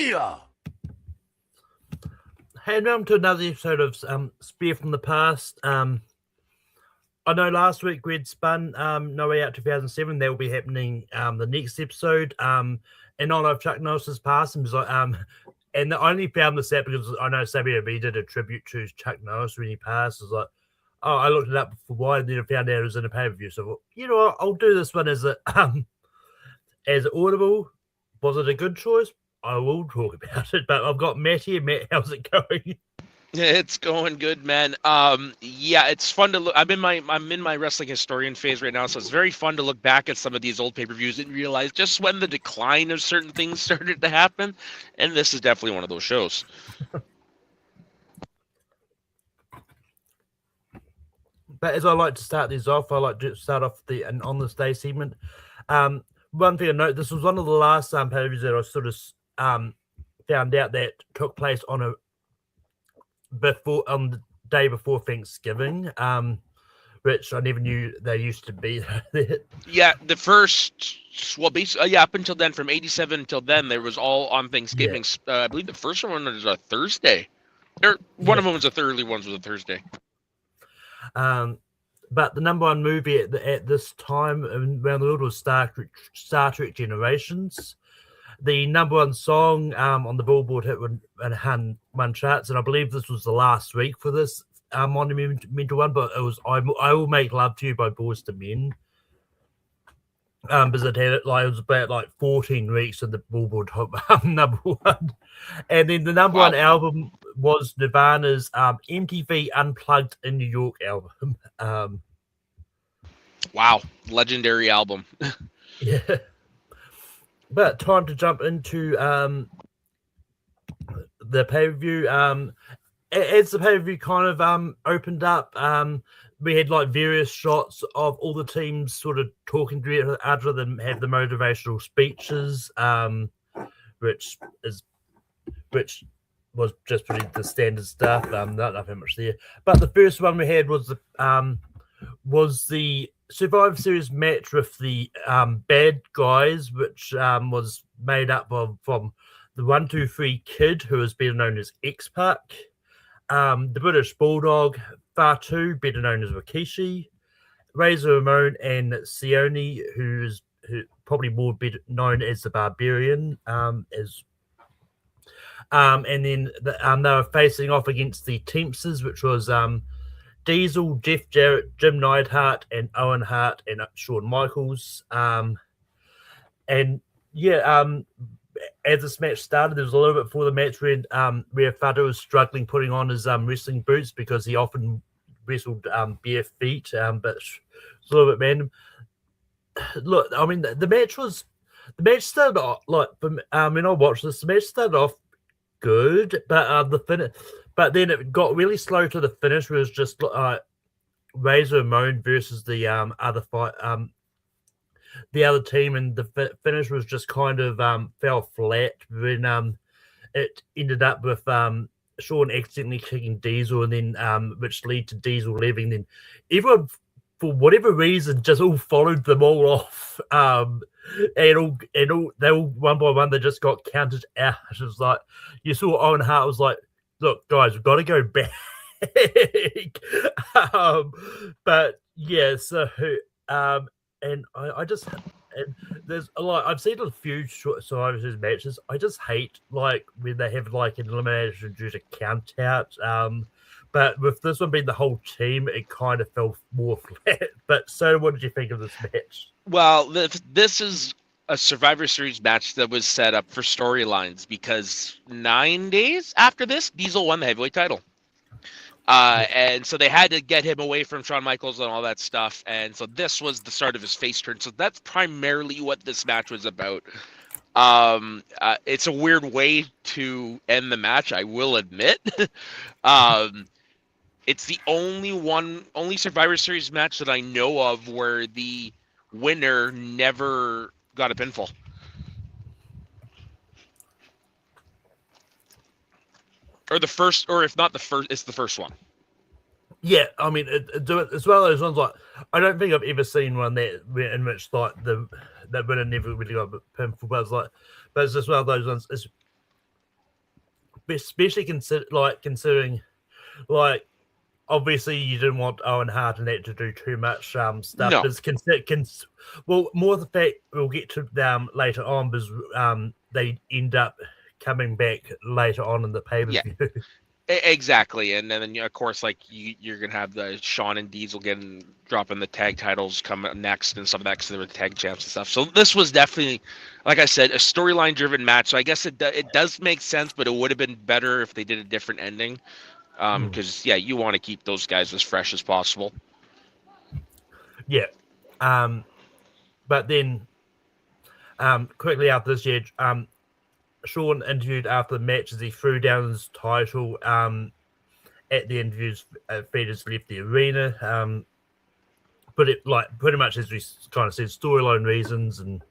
Yeah. Hey, and welcome to another episode of Spear from the Past. I know last week we had spun No Way Out 2007. That will be happening the next episode. In honor of Chuck Norris's passing, and I only found this out because I know WB did a tribute to Chuck Norris when he passed. It was like, oh, I looked it up for why, and then I found out it was in a pay-per-view. So, you know what, I'll do this one as audible. Was it a good choice? I will talk about it, but I've got Matt here. Matt, how's it going? It's going good, man. Yeah, it's fun to look. I'm in my wrestling historian phase right now, so it's very fun to look back at some of these old pay-per-views and realize just when the decline of certain things started to happen. And this is definitely one of those shows. But as I like to start these off, I like to start off the on this day segment. One thing to note: this was one of the last pay-per-views that I sort of found out that took place on the day before Thanksgiving, which I never knew they used to be. Yeah, the first, well, basically, up until then, from '87 until then, there was all on Thanksgiving. Yeah. I believe the first one was a Thursday, or one of them was a early ones was a Thursday. But the number one movie at this time around the world was Star Trek Generations. The number one song on the Billboard hit one charts, and I believe this was the last week for this monumental one. But it was "I Will Make Love to You" by Boyz II Men. Because it was about 14 weeks in the Billboard number one, and then the number one album was Nirvana's MTV Unplugged in New York album. Wow, legendary album. Yeah. But time to jump into the pay-per-view. As the pay-per-view kind of opened up, we had various shots of all the teams sort of talking to each other, then have the motivational speeches, which was just pretty the standard stuff. Not nothing much there. But the first one we had was the Survivor Series match with the bad guys, which was made up from the 1-2-3 Kid, who is better known as X-Pac, the British Bulldog, Fatu, better known as Rikishi, Razor Ramon, and Sione, who probably more better known as the Barbarian, and then they were facing off against the Teamsters, which was Diesel, Jeff Jarrett, Jim Neidhart, and Owen Hart, and Shawn Michaels. As this match started, there was a little bit before the match where Fatu was struggling putting on his wrestling boots because he often wrestled bare feet, but it's a little bit random. Look, I mean, the match started off when I watched this, the match started off good, but then it got really slow to the finish, where it was just Razor Ramon versus the other fight, the other team, and the finish was just kind of fell flat when it ended up with Shawn accidentally kicking Diesel, and then which led to Diesel leaving. Then everyone, for whatever reason, just all followed them all off, and they all one by one they just got counted out. It was like you saw Owen Hart was like, "Look, guys, we've got to go back." But yeah, so and I just, and there's a lot. I've seen a few Survivor Series matches. I just hate when they have an elimination due to count out. But with this one being the whole team, it kind of fell more flat. But so, what did you think of this match? Well, this is a Survivor Series match that was set up for storylines, because 9 days after this, Diesel won the heavyweight title. And so they had to get him away from Shawn Michaels and all that stuff. And so this was the start of his face turn. So that's primarily what this match was about. It's a weird way to end the match, I will admit. It's the only Survivor Series match that I know of where the winner never got a pinfall. Or the first, or if not the first, it's the first one. Yeah, I mean, it's one of those ones I don't think I've ever seen one in which that winner never really got a pinfall. But it's just one of those ones. especially considering like obviously you didn't want Owen Hart and that to do too much stuff. No. But well, more the fact we'll get to them later on because they end up coming back later on in the pay-per-view. Yeah. Exactly, and then of course, like you're gonna have the Shawn and Diesel dropping the tag titles coming next and some of that because they were the tag champs and stuff. So this was definitely, like I said, a storyline driven match. So I guess it does make sense, but it would have been better if they did a different ending. Because you want to keep those guys as fresh as possible. Yeah, but then quickly after this, Shawn interviewed after the match as he threw down his title. At the interviews, Fetus left the arena. But it pretty much as we kind of said, storyline reasons, and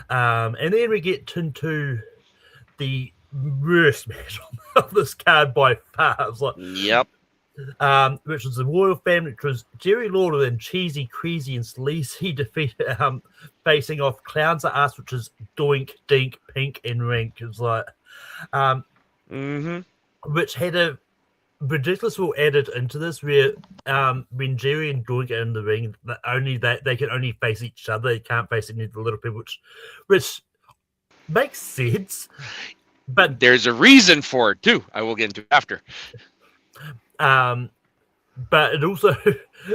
then we get into the worst match of this card by far. It was like, yep. Which was the Royal Family, which was Jerry Lawler and Cheesy, Queasy, and Sleazy defeated, facing off Clowns Are Us, which is Doink, Dink, Pink, and Rink. It was like, which had a ridiculous rule added into this where when Jerry and Doink are in the ring, they can only face each other. They can't face any of the little people, which makes sense. But there's a reason for it too. I will get into after. But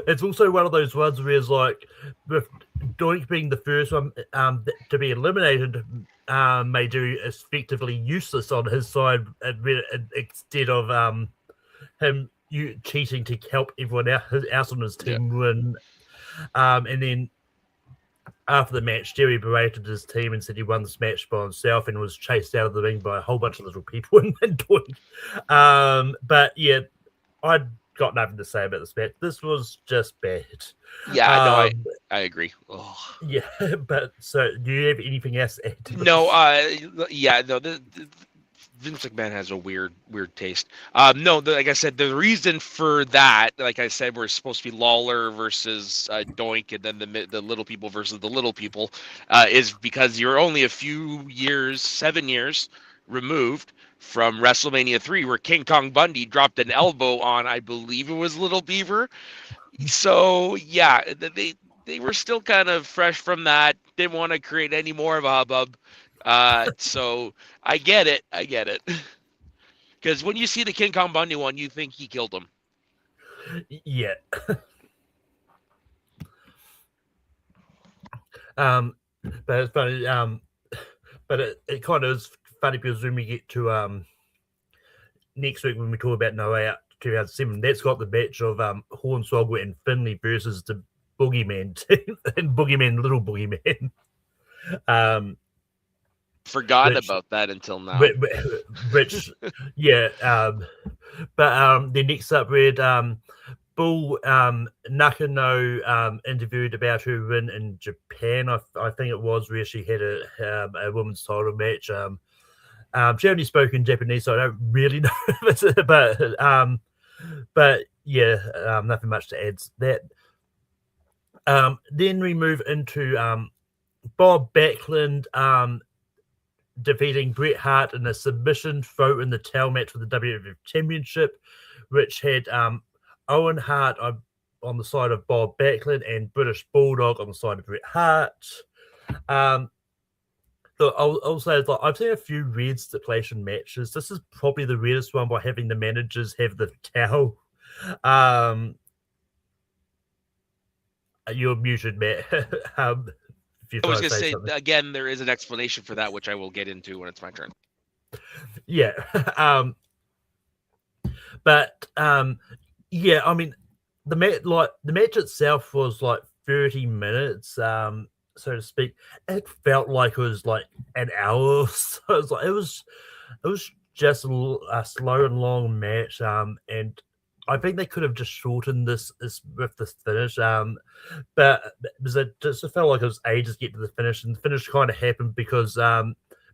it's also one of those ones where it's like with Doink being the first one to be eliminated, made you effectively useless on his side instead of him cheating to help everyone else on his team win. And then after the match, Jerry berated his team and said he won this match by himself and was chased out of the ring by a whole bunch of little people and Doink. But yeah, I got nothing to say about this match. This was just bad. Yeah, I agree. Oh. Yeah, but so do you have anything else to add to this? No, Vince McMahon has a weird taste. Like I said, the reason for that, like I said, we're supposed to be Lawler versus Doink, and then the little people versus the little people, is because you're only a few years, 7 years removed from WrestleMania 3, where King Kong Bundy dropped an elbow on, I believe it was Little Beaver. So yeah, they were still kind of fresh from that. Didn't want to create any more of a hubbub. So I get it. Because when you see the King Kong Bundy one, you think he killed him. Yeah. But it's funny. But it kind of is funny because when we get to next week when we talk about No Way Out 2007, that's got the match of Hornswoggle and Finlay versus the Boogeyman team and Little Boogeyman. Forgotten about that until now. Which but then next up we had Bull Nakano interviewed about her win in Japan. I think it was where she had a women's title match. She only spoke in Japanese, so I don't really know if it's but yeah, nothing much to add to that. Then we move into Bob Backlund defeating Bret Hart in a submission throw in the tail match for the WWF Championship, which had Owen Hart on the side of Bob Backlund and British Bulldog on the side of Bret Hart. So I'll say like, I've seen a few weird stipulation matches. This is probably the weirdest one by having the managers have the towel. You're muted, Matt. I was going to say, again, there is an explanation for that, which I will get into when it's my turn. Yeah. But yeah, I mean, the match itself was like 30 minutes, so to speak. It felt like it was like an hour. So it was just a slow and long match. And I think they could have just shortened this with this finish. But because it just felt like it was ages to get to the finish, and the finish kind of happened because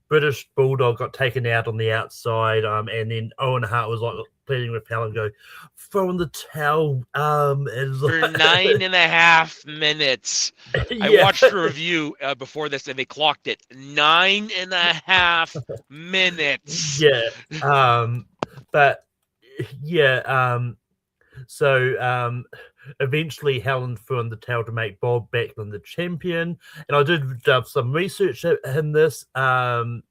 British Bulldog got taken out on the outside, and then Owen Hart was like pleading with Helen, go throw in the towel. And For 9.5 minutes. I watched a review before this, and they clocked it 9.5 minutes. Yeah. But yeah. So eventually Helen threw in the towel to make Bob Backlund the champion, and I did some research in this. In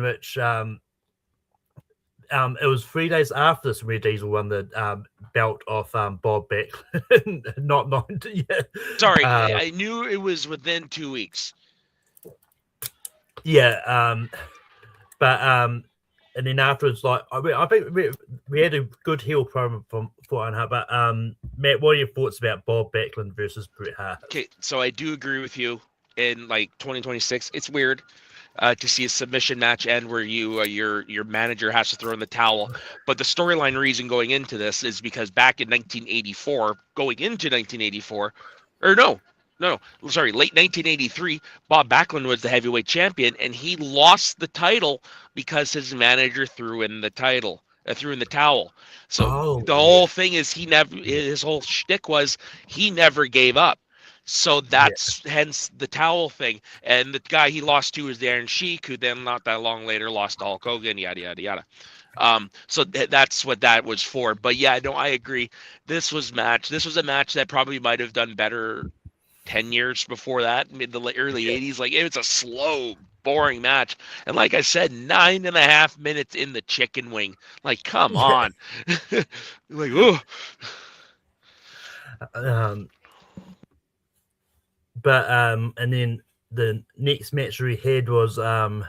which it was 3 days after this where Diesel won the belt off Bob Backlund, not 90. Yeah. Sorry, I knew it was within 2 weeks. Yeah, but and then afterwards, like I think we had a good heel promo for Hart. But Matt, what are your thoughts about Bob Backlund versus Bret Hart? Okay, so I do agree with you. In like 2026, it's weird to see a submission match end where your manager has to throw in the towel. But the storyline reason going into this is because back in 1984, late 1983, Bob Backlund was the heavyweight champion, and he lost the title because his manager threw in the towel. So the whole thing is his whole shtick was he never gave up. So that's hence the towel thing. And the guy he lost to was Iron Sheik, who then not that long later lost to Hulk Hogan, yada, yada, yada. So that's what that was for. But yeah, no, I agree. This was a match that probably might have done better 10 years before that, in the early 80s. Like, it was a slow, boring match. And like I said, 9.5 minutes in the chicken wing. Like, come on. Like, oh. But and then the next match we had was the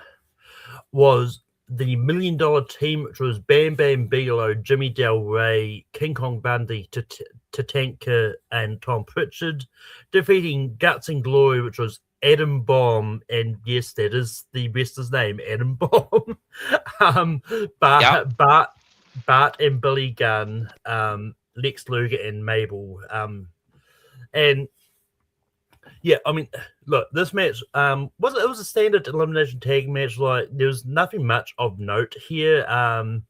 $1 million team, which was Bam Bam Bigelow, Jimmy Del Rey, King Kong Bundy, Tatanka, and Tom Pritchard, defeating Guts and Glory, which was Adam Bomb, and yes, that is the wrestler's name, Adam Bomb. Bart and Billy Gunn, Lex Luger and Mabel, and yeah, I mean, look, this match was a standard elimination tag match. Like, there was nothing much of note here. And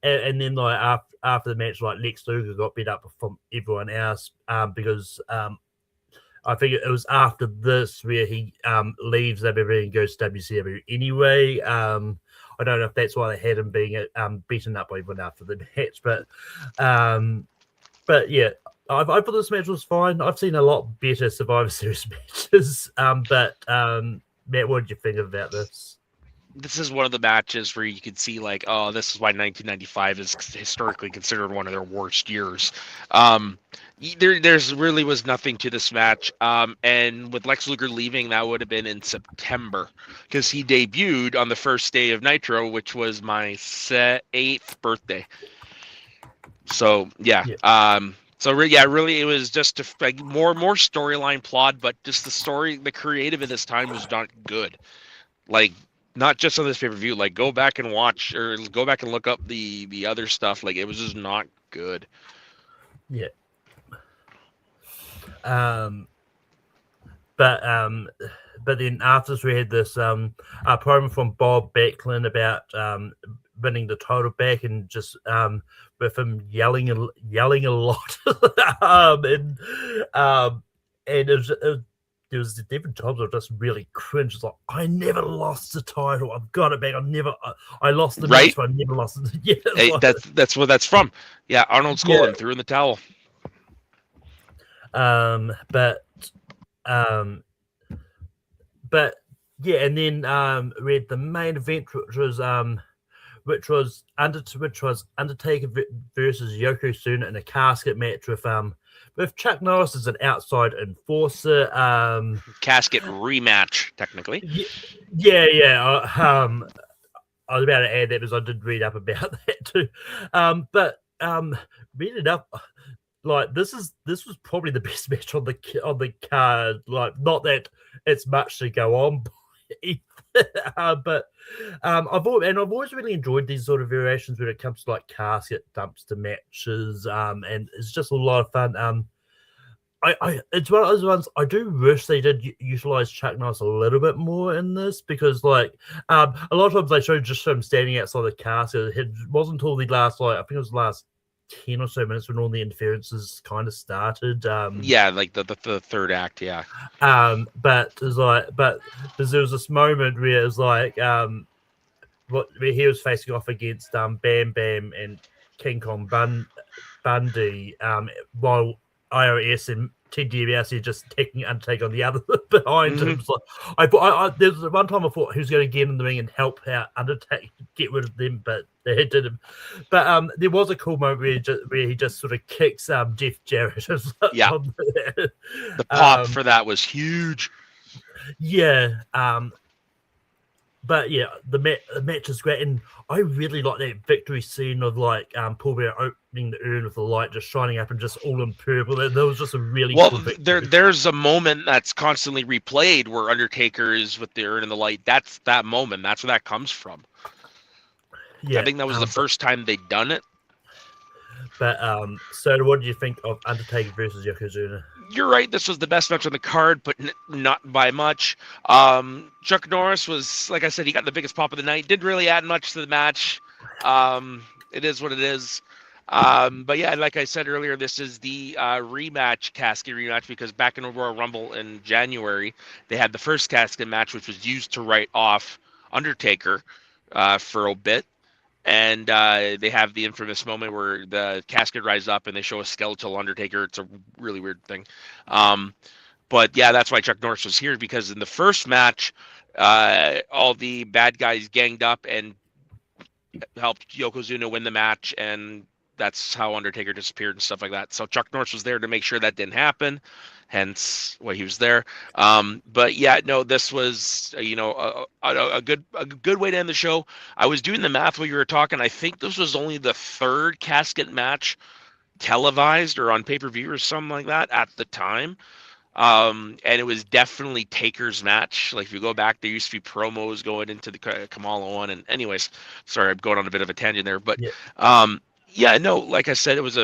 then like after the match, like Lex Luger got beat up from everyone else because I think it was after this where he leaves WWE and goes to WCW anyway. I don't know if that's why they had him being beaten up by everyone after the match, but yeah. I thought this match was fine. I've seen a lot better Survivor Series matches. But Matt, what did you think about this? This is one of the matches where you could see, like, oh, this is why 1995 is historically considered one of their worst years. There's really was nothing to this match. And with Lex Luger leaving, that would have been in September because he debuted on the first day of Nitro, which was my 8th birthday. So, yeah. So yeah, really, it was just more storyline plot, but just the creative at this time was not good. Like, not just on this pay-per-view. Like, go back and watch or go back and look up the other stuff. Like, it was just not good. Yeah. But then after this, we had this promo from Bob Backlund about winning the title back, and just with him yelling a lot, and there was different times I just really cringed. It's like, I never lost the title. I've got it back. I lost the match, but I never lost it. Yeah, hey, that's where that's from. Yeah, Arnold Skaaland threw in the towel. But yeah, and then we had the main event, which was Undertaker versus Yokozuna in a casket match with Chuck Norris as an outside enforcer. Casket rematch, technically. Yeah. I was about to add that because I did read up about that too. But read it up. Like, this was probably the best match on the card. Like, not that it's much to go on, but I've always really enjoyed these sort of variations when it comes to like casket dumpster matches, and it's just a lot of fun. it's one of those ones. I do wish they did utilize Chuck Norris a little bit more in this because, like, a lot of times they showed just him standing outside the casket. It wasn't until the last, like, I think it was the last 10 or so minutes when all the interferences kind of started. Yeah, like the third act. Yeah. But it was like, but there was this moment where it was like, where he was facing off against Bam Bam and King Kong Bundy, while IRS and Ted DiBiase just taking Undertaker on the other behind him. So there was one time I thought he was going to get in the ring and help out Undertaker get rid of them, but they didn't. But there was a cool moment where he just sort of kicks Jeff Jarrett. Yeah, the pop for that was huge. Yeah, but yeah, the match is great, and I really like that victory scene of like Paul Bearer opening the urn with the light just shining up and just all in purple. That was just a really cool victory. There's a moment that's constantly replayed where Undertaker is with the urn and the light. That's that moment. That's where that comes from. Yeah, I think that was the first time they'd done it. But so what do you think of Undertaker versus Yokozuna? You're right. This was the best match on the card, but not by much. Chuck Norris was, like I said, he got the biggest pop of the night. Didn't really add much to the match. It is what it is. But yeah, like I said earlier, this is the casket rematch because back in the Royal Rumble in January, they had the first casket match, which was used to write off Undertaker for a bit. And they have the infamous moment where the casket rises up and they show a skeletal Undertaker. It's a really weird thing. But yeah, that's why Chuck Norris was here, because in the first match, all the bad guys ganged up and helped Yokozuna win the match. And that's how Undertaker disappeared and stuff like that. So Chuck Norris was there to make sure that didn't happen. Hence why he was there. But yeah, no, this was, a good way to end the show. I was doing the math while you were talking. I think this was only the third casket match televised or on pay-per-view or something like that at the time. And it was definitely Taker's match. Like if you go back, there used to be promos going into the Kamala one. And anyways, sorry, I'm going on a bit of a tangent there, but like I said, it was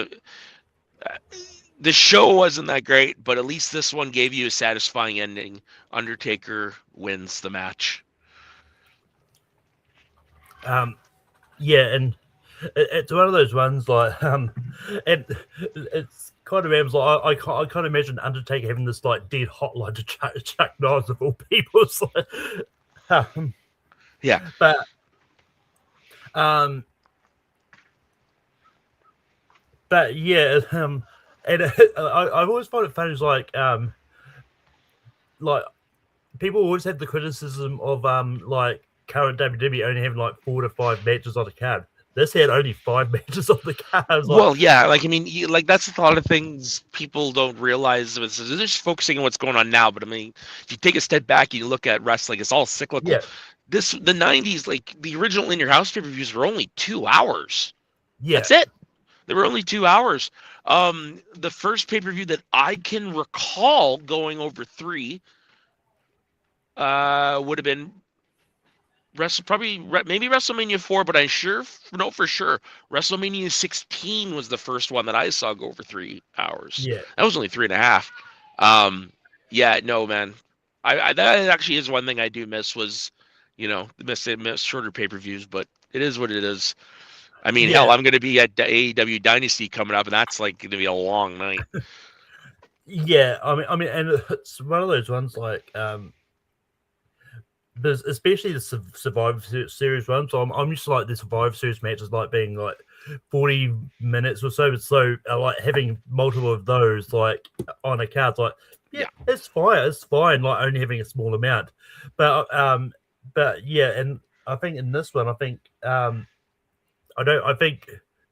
the show wasn't that great, but at least this one gave you a satisfying ending. Undertaker wins the match. And it's one of those ones like, and it's kind of rams. Like I can't imagine Undertaker having this like dead hotline to Chuck Norris of all people. So, yeah, but yeah, and I've always found it funny. Is like people always have the criticism of like current WWE only having like 4 to 5 matches on the card. This had only 5 matches on the card. Well, yeah, like I mean, that's a lot of things people don't realize. They're just focusing on what's going on now. But I mean, if you take a step back and you look at wrestling, it's all cyclical. Yeah. The 90s, like the original In Your House pay-per-views were only 2 hours. Yeah, that's it. They were only 2 hours. The first pay-per-view that I can recall going over 3 would have been maybe WrestleMania 4, but I know for sure WrestleMania 16 was the first one that I saw go over 3 hours. Yeah, that was only 3.5. Yeah, no, man. I that actually is one thing I do miss was, miss shorter pay-per-views, but it is what it is. I mean, hell, I'm going to be at AEW Dynasty coming up, and that's like going to be a long night. Yeah, I mean, and it's one of those ones like, especially the Survivor Series ones. So I'm used to like the Survivor Series matches like being like 40 minutes or so. So like having multiple of those like on a card, like it's fine. Like only having a small amount, but yeah, and I think in this one, I think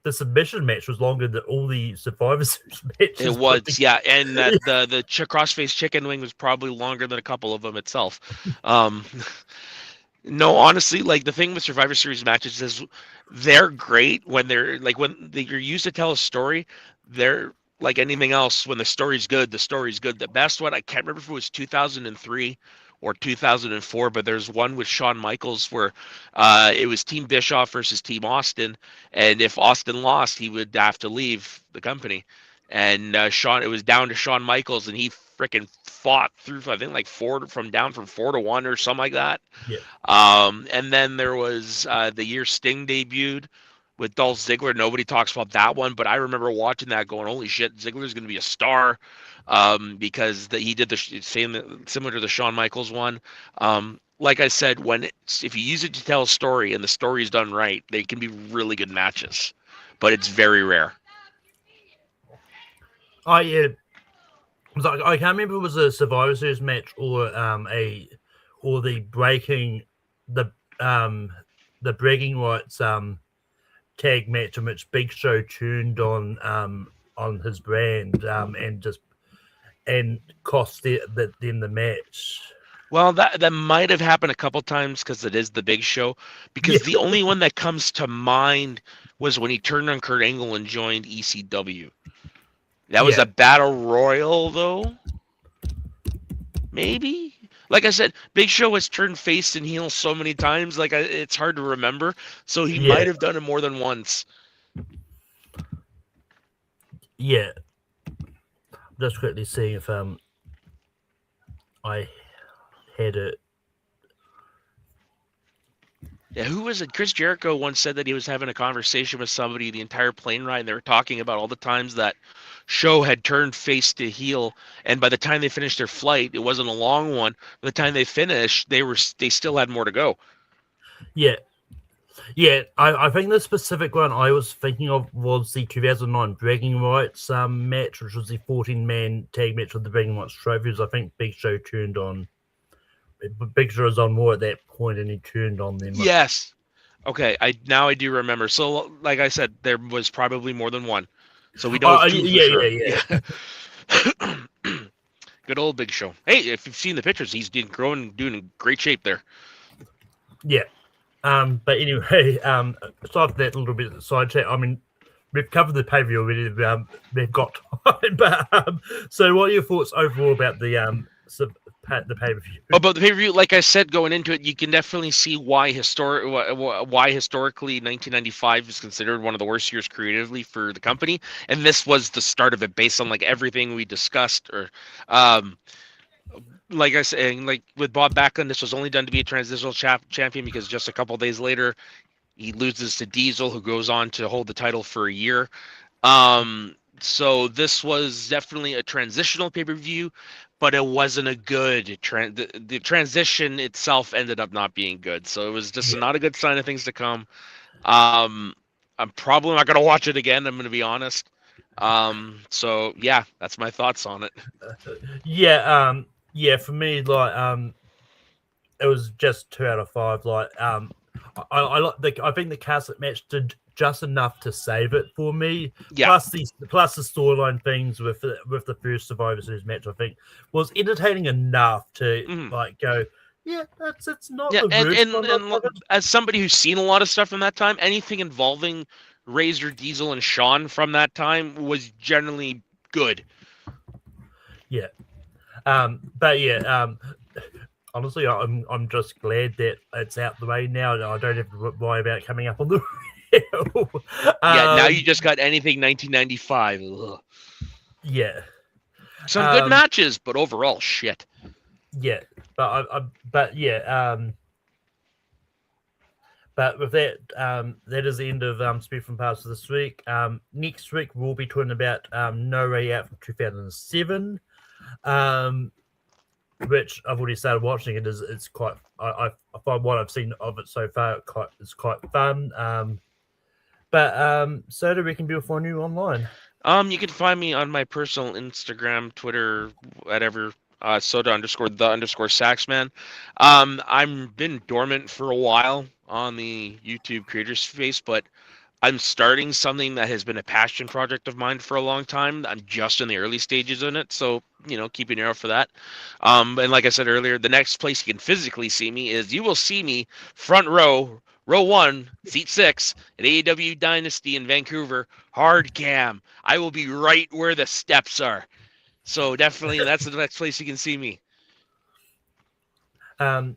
the submission match was longer than all the Survivor Series matches. It was, yeah, and the crossface chicken wing was probably longer than a couple of them itself. No, honestly, like the thing with Survivor Series matches is they're great when they're like you're used to tell a story. They're like anything else. When the story's good, the story's good. The best one, I can't remember if it was 2003 or 2004, but there's one with Shawn Michaels where it was Team Bischoff versus Team Austin, and if Austin lost, he would have to leave the company. and it was down to Shawn Michaels, and he freaking fought through, I think, like down from 4-1 or something like that. Yeah. And then there was the year Sting debuted with Dolph Ziggler. Nobody talks about that one, but I remember watching that going, holy shit, Ziggler's going to be a star, because he did the same, similar to the Shawn Michaels one. Like I said, if you use it to tell a story and the story is done right, they can be really good matches, but it's very rare. Yeah. I can't remember if it was a Survivor Series match or the bragging rights tag match in which Big Show turned on his brand and cost them the match. Well, that might have happened a couple times because it is the Big Show. Because the only one that comes to mind was when he turned on Kurt Angle and joined ECW. That was a battle royal, though. Maybe. Like I said, Big Show has turned face and heel so many times, it's hard to remember. So he might have done it more than once. Yeah. Just quickly seeing if I had it. Yeah, who was it? Chris Jericho once said that he was having a conversation with somebody the entire plane ride, and they were talking about all the times that Show had turned face to heel, and by the time they finished their flight, it wasn't a long one. By the time they finished, they still had more to go. Yeah. Yeah, I think the specific one I was thinking of was the 2009 Bragging Rights match, which was the 14-man tag match with the Bragging Rights trophies. I think Big Show was on more at that point, and he turned on them. Yes. Okay, I do remember. So, like I said, there was probably more than one. So we know. Yeah. Good old Big Show. Hey, if you've seen the pictures, he's doing in great shape there. Yeah. But anyway, aside that little bit of side chat, I mean, we've covered the pay-per-view already. They've got time. But so, what are your thoughts overall about the pay-per-view? About the pay-per-view, like I said, going into it, you can definitely see why historically 1995 is considered one of the worst years creatively for the company, and this was the start of it, based on everything we discussed. Or, like I said, like with Bob Backlund, this was only done to be a transitional champion because just a couple days later, he loses to Diesel, who goes on to hold the title for a year. So this was definitely a transitional pay-per-view, but it wasn't a good the transition itself ended up not being good. So it was just not a good sign of things to come. I'm probably not going to watch it again. I'm going to be honest. So yeah, that's my thoughts on it. Yeah, for me, it was just 2 out of 5. I think the casket match did just enough to save it for me. Yeah. Plus the storyline things with the first Survivor Series match, I think, was entertaining enough to go. Yeah, it's not. Yeah, and as somebody who's seen a lot of stuff from that time, anything involving Razor, Diesel, and Shawn from that time was generally good. Yeah. But yeah, honestly, I'm just glad that it's out the way now. I don't have to worry about coming up on the hill. Now you just got anything 1995. Ugh. Yeah. Some good matches, but overall shit. Yeah, but with that, that is the end of Speed from Past for this week. Next week we'll be talking about No Way Out from 2007. Which I've already started watching. It's quite. I find what I've seen of it so far is quite fun. Soda, we can find you online. You can find me on my personal Instagram, Twitter, whatever. Soda_the_Saxman. I've been dormant for a while on the YouTube creator space, but I'm starting something that has been a passion project of mine for a long time. I'm just in the early stages in it, so keep an ear out for that. And like I said earlier, the next place you can physically see me is you will see me front row 1, seat 6 at AEW Dynasty in Vancouver, hard cam. I will be right where the steps are. So definitely, that's the next place you can see me. But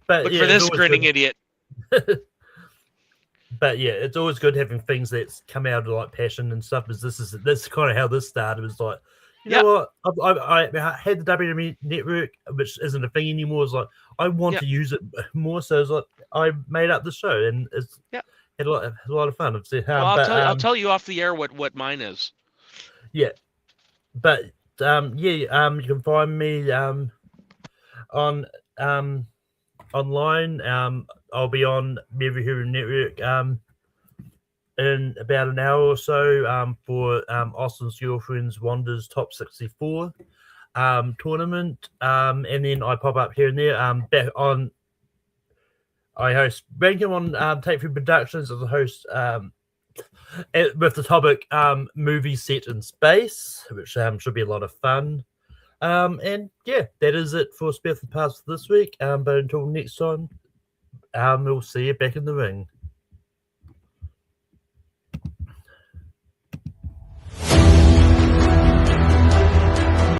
look for this grinning idiot. but yeah, it's always good having things that's come out of like passion and stuff. Because this is kind of how this started. It was like, you know what? I had the WWE network, which isn't a thing anymore. It's like I want to use it more, so it's like I made up the show, and it's had a lot of fun. Well, I'll tell you off the air what mine is. Yeah, but you can find me on online. I'll be on Every Hero Network in about an hour or so for Austin's Girlfriends Wander's Top 64 tournament. And then I pop up here and there. Back on, I host Rankin on Take 3 Productions as a host with the topic movie set in space, which should be a lot of fun. And yeah, that is it for Spare the Parts for this week. But until next time, we'll see you back in the ring.